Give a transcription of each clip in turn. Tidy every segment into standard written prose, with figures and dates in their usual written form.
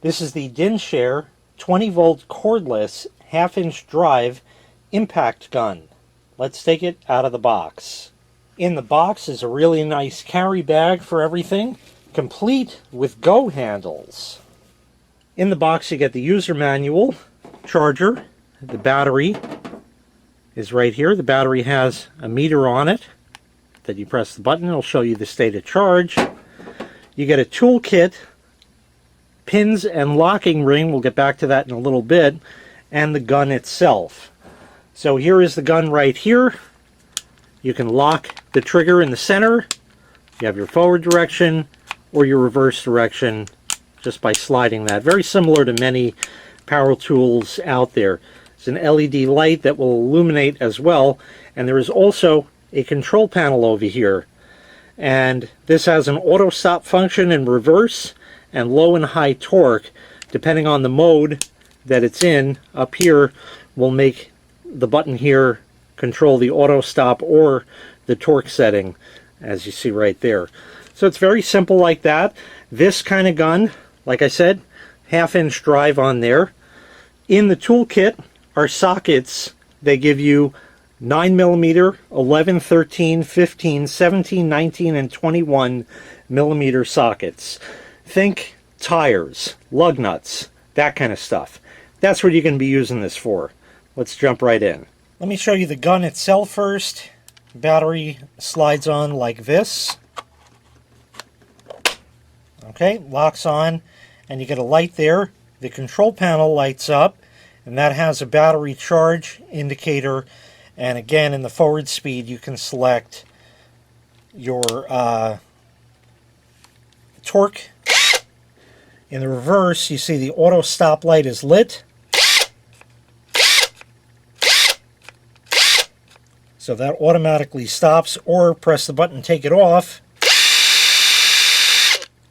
This is the Dinshare 20-volt cordless half-inch drive impact gun. Let's take it out of the box. In the box is a really nice carry bag for everything, complete with go handles. In the box you get the user manual, charger, the battery is right here. The battery has a meter on it that you press the button, it'll show you the state of charge. You get a toolkit, pins and locking ring, we'll get back to that in a little bit, and the gun itself. So here is the gun right here. You can lock the trigger in the center. You have your forward direction or your reverse direction just by sliding that. Very similar to many power tools out there. It's an LED light that will illuminate as well, and there is also a control panel over here. And this has an auto stop function in reverse and low and high torque depending on the mode that it's in. Up here will make the button here control the auto stop or the torque setting, as you see right there. So it's very simple like that. This kind of gun, like I said, half-inch drive on there. In the toolkit are sockets. They give you 9mm, 11, 13, 15, 17, 19, and 21 millimeter sockets. Think tires, lug nuts, that kind of stuff. That's what you're going to be using this for. Let's jump right in. Let me show you the gun itself first. Battery slides on like this. Okay, locks on, and you get a light there. The control panel lights up, and that has a battery charge indicator. And again, in the forward speed, you can select your torque. In the reverse, you see the auto stop light is lit. So that automatically stops, or press the button, take it off,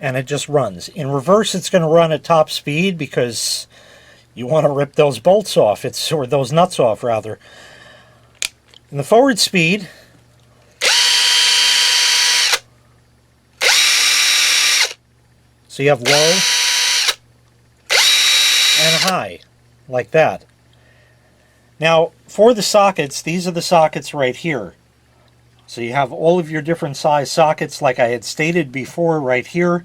and it just runs. In reverse, it's going to run at top speed because you want to rip those bolts off, or those nuts off, rather. In the forward speed, so you have low and high, like that. Now, for the sockets, these are the sockets right here. So you have all of your different size sockets, like I had stated before, right here.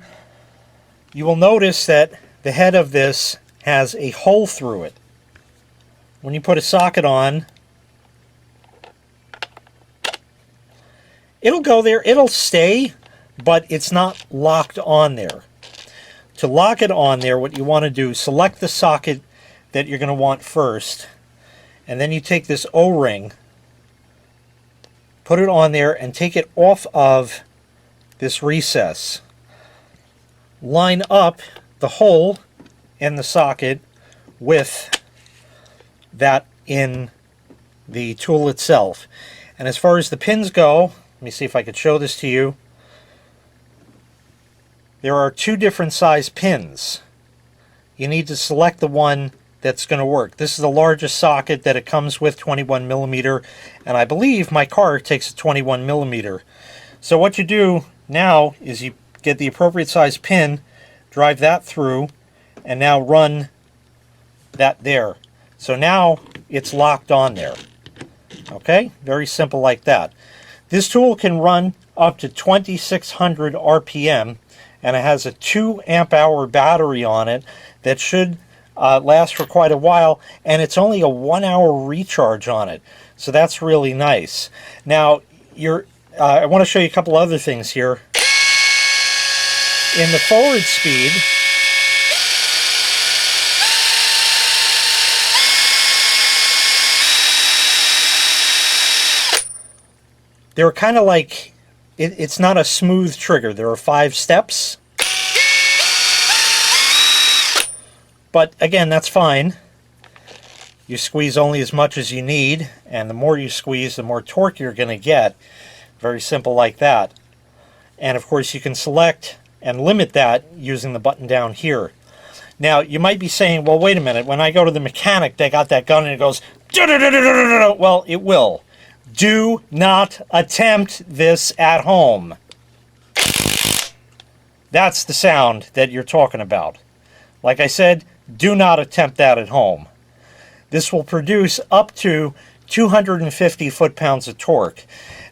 You will notice that the head of this has a hole through it. When you put a socket on, it'll go there, it'll stay, but it's not locked on there. To lock it on there, what you want to do, select the socket that you're going to want first, and then you take this O-ring, put it on there, and take it off of this recess. Line up the hole in the socket with that in the tool itself. And as far as the pins go, let me see if I could show this to you. There are two different size pins. You need to select the one that's going to work. This is the largest socket that it comes with, 21 millimeter, and I believe my car takes a 21 millimeter. So what you do now is you get the appropriate size pin, drive that through, and now run that there. So now it's locked on there. Okay, very simple like that. This tool can run up to 2600 RPM, and it has a 2 amp hour battery on it that should last for quite a while, and it's only a 1 hour recharge on it. So that's really nice. Now, I want to show you a couple other things here. In the forward speed, they're kind of like, it's not a smooth trigger. There are 5 steps. But again, that's fine. You squeeze only as much as you need, and the more you squeeze, the more torque you're going to get. Very simple like that. And of course, you can select and limit that using the button down here. Now, you might be saying, well, wait a minute. When I go to the mechanic, they got that gun and it goes, well, it will. Do not attempt this at home. That's the sound that you're talking about. Like I said, do not attempt that at home. This will produce up to 250 foot-pounds of torque.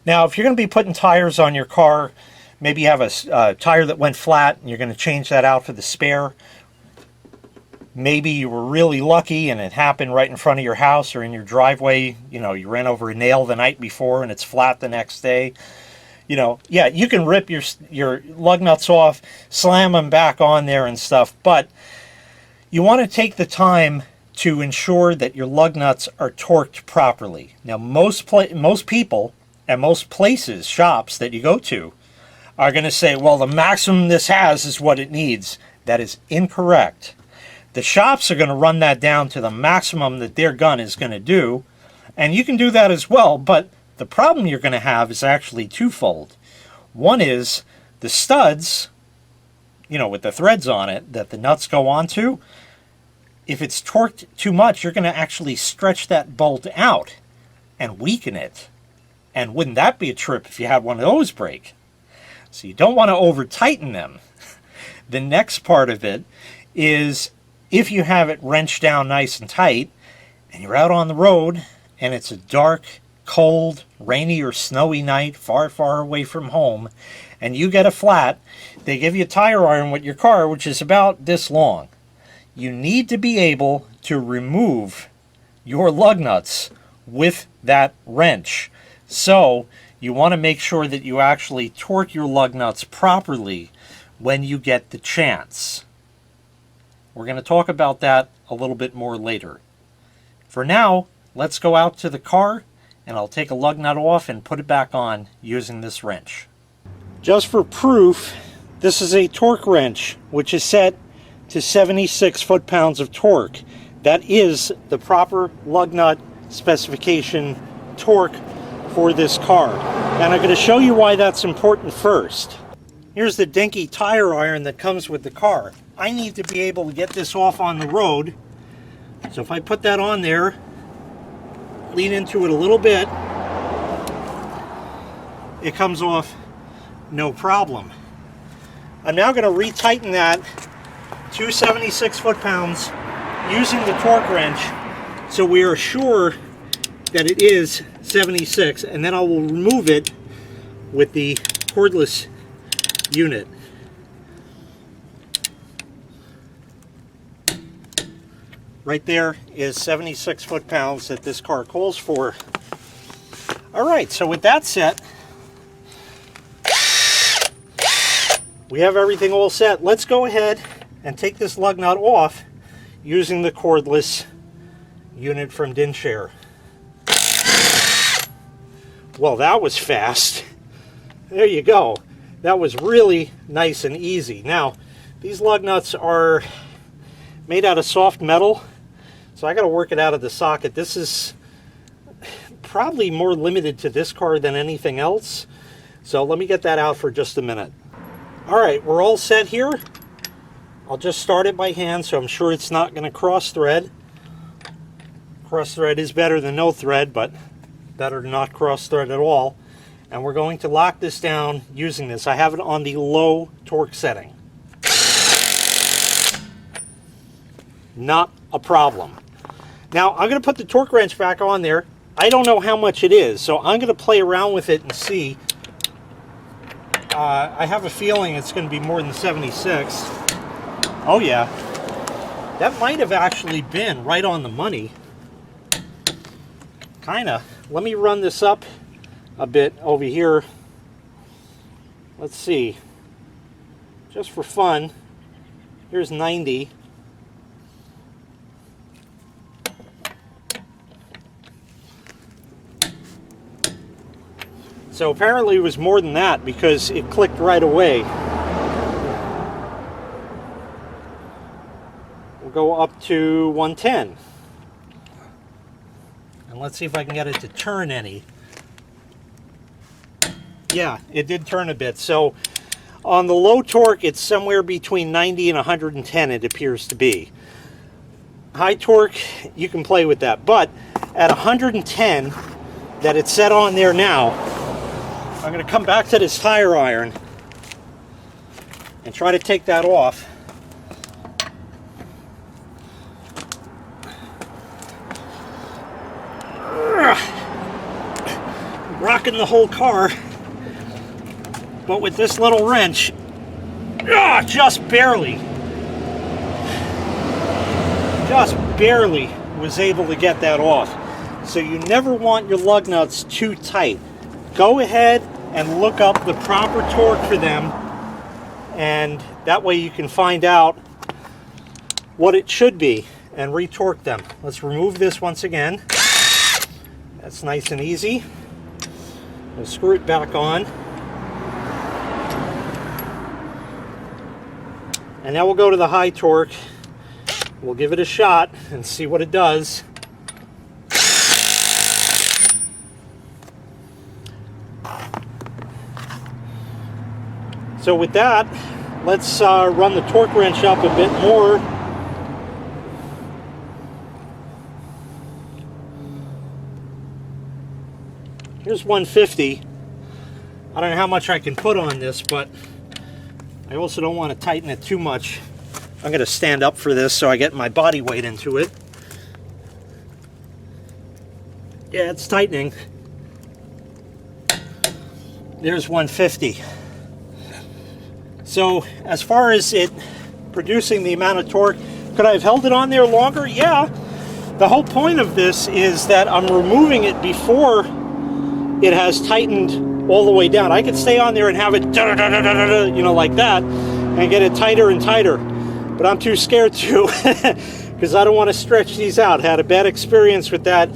Now, if you're going to be putting tires on your car, maybe you have a tire that went flat and you're going to change that out for the spare. Maybe you were really lucky and it happened right in front of your house or in your driveway. You know, you ran over a nail the night before and it's flat the next day. You know, yeah, you can rip your lug nuts off, slam them back on there and stuff, but you want to take the time to ensure that your lug nuts are torqued properly. Now, most people and most places, shops that you go to, are going to say, well, the maximum this has is what it needs. That is incorrect. The shops are going to run that down to the maximum that their gun is going to do, and you can do that as well, but the problem you're going to have is actually twofold. One is the studs, you know, with the threads on it that the nuts go onto. If it's torqued too much, you're going to actually stretch that bolt out and weaken it. And wouldn't that be a trip if you had one of those break? So you don't want to over-tighten them. The next part of it is if you have it wrenched down nice and tight and you're out on the road and it's a dark, cold, rainy or snowy night far, far away from home and you get a flat, they give you a tire iron with your car, which is about this long. You need to be able to remove your lug nuts with that wrench. So you want to make sure that you actually torque your lug nuts properly when you get the chance. We're going to talk about that a little bit more later. For now, let's go out to the car and I'll take a lug nut off and put it back on using this wrench. Just for proof, this is a torque wrench which is set to 76 foot-pounds of torque. That is the proper lug nut specification torque for this car. And I'm going to show you why that's important first. Here's the dinky tire iron that comes with the car. I need to be able to get this off on the road. So if I put that on there, lean into it a little bit, it comes off no problem. I'm now going to retighten that to 76 foot-pounds using the torque wrench so we are sure that it is 76, and then I will remove it with the cordless unit. Right there is 76 foot-pounds that this car calls for. Alright, so with that set, we have everything all set. Let's go ahead and take this lug nut off using the cordless unit from Dinshare. Well, that was fast. There you go. That was really nice and easy. Now, these lug nuts are made out of soft metal, so I got to work it out of the socket. This is probably more limited to this car than anything else, so let me get that out for just a minute. Alright, we're all set here. I'll just start it by hand, so I'm sure it's not going to cross thread. Cross thread is better than no thread, but better to not cross thread at all. And we're going to lock this down using this. I have it on the low torque setting. Not a problem. Now I'm going to put the torque wrench back on there. I don't know how much it is, so I'm going to play around with it and see. I have a feeling it's going to be more than 76. Oh yeah, that might have actually been right on the money. Kinda. Let me run this up a bit over here. Let's see. Just for fun, here's 90. So apparently it was more than that because it clicked right away. We'll go up to 110. And let's see if I can get it to turn any. Yeah, it did turn a bit. So on the low torque, it's somewhere between 90 and 110, it appears to be. High torque, you can play with that. But at 110, that it's set on there now, I'm going to come back to this tire iron and try to take that off. rocking the whole car. But with this little wrench, just barely was able to get that off. So you never want your lug nuts too tight. Go ahead and look up the proper torque for them, and that way you can find out what it should be and retorque them. Let's remove this once again. That's nice and easy. We'll screw it back on. And now we'll go to the high torque. We'll give it a shot and see what it does. So with that, let's run the torque wrench up a bit more. Here's 150. I don't know how much I can put on this, but I also don't want to tighten it too much. I'm going to stand up for this so I get my body weight into it. Yeah, it's tightening. There's 150. So as far as it producing the amount of torque, could I have held it on there longer? Yeah. The whole point of this is that I'm removing it before it has tightened all the way down. I could stay on there and have it, you know, like that, and get it tighter and tighter. But I'm too scared to, because I don't want to stretch these out. Had a bad experience with that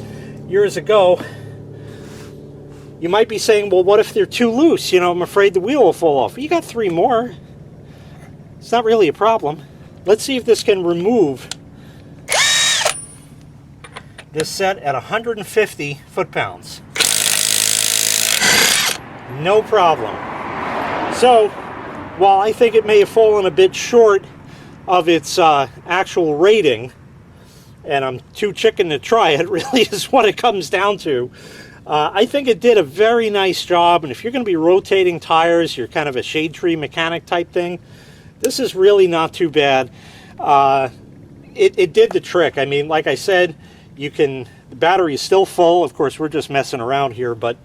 years ago. You might be saying, well, what if they're too loose? You know, I'm afraid the wheel will fall off. You got 3 more. It's not really a problem. Let's see if this can remove this set at 150 foot-pounds. No problem. So, while I think it may have fallen a bit short of its actual rating, and I'm too chicken to try it, really is what it comes down to. I think it did a very nice job, and if you're going to be rotating tires, you're kind of a shade tree mechanic type thing, this is really not too bad. It did the trick. I mean, like I said, the battery is still full. Of course, we're just messing around here, but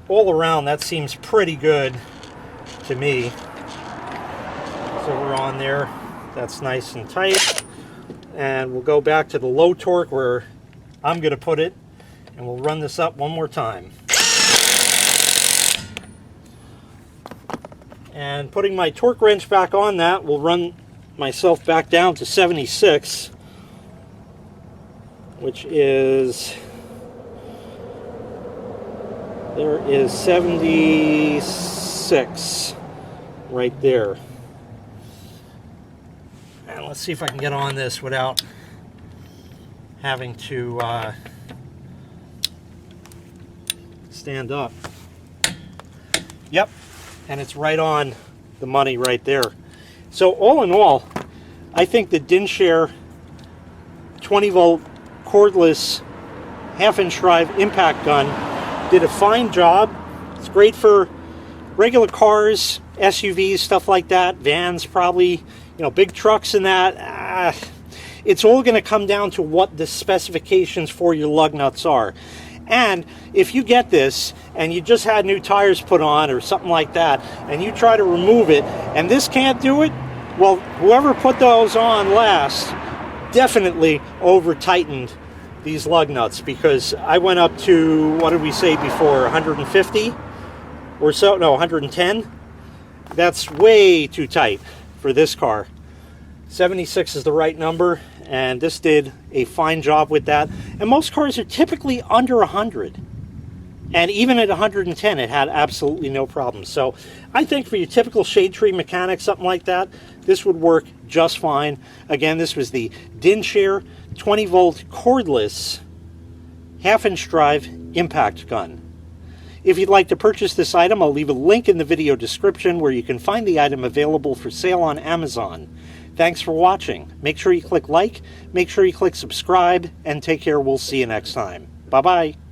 all around, that seems pretty good to me. So we're on there. That's nice and tight. And we'll go back to the low torque where I'm going to put it, and we'll run this up one more time. And putting my torque wrench back on that will run myself back down to 76, which is, there is 76 right there. And let's see if I can get on this without having to stand up. Yep, and it's right on the money right there. So all in all, I think the Dinshare 20-volt cordless half-inch drive impact gun did a fine job. It's great for regular cars, SUVs, stuff like that, vans probably, you know, big trucks and that. It's all going to come down to what the specifications for your lug nuts are. And if you get this and you just had new tires put on or something like that, and you try to remove it and this can't do it, well, whoever put those on last definitely over tightened these lug nuts, because I went up to, what did we say before, 150 or so? No, 110. That's way too tight for this car. 76 is the right number, and this did a fine job with that. And most cars are typically under 100. And even at 110, it had absolutely no problem. So I think for your typical shade tree mechanic, something like that, this would work just fine. Again, this was the Dinshare 20-volt cordless half-inch drive impact gun. If you'd like to purchase this item, I'll leave a link in the video description where you can find the item available for sale on Amazon. Thanks for watching. Make sure you click like, make sure you click subscribe, and take care. We'll see you next time. Bye-bye.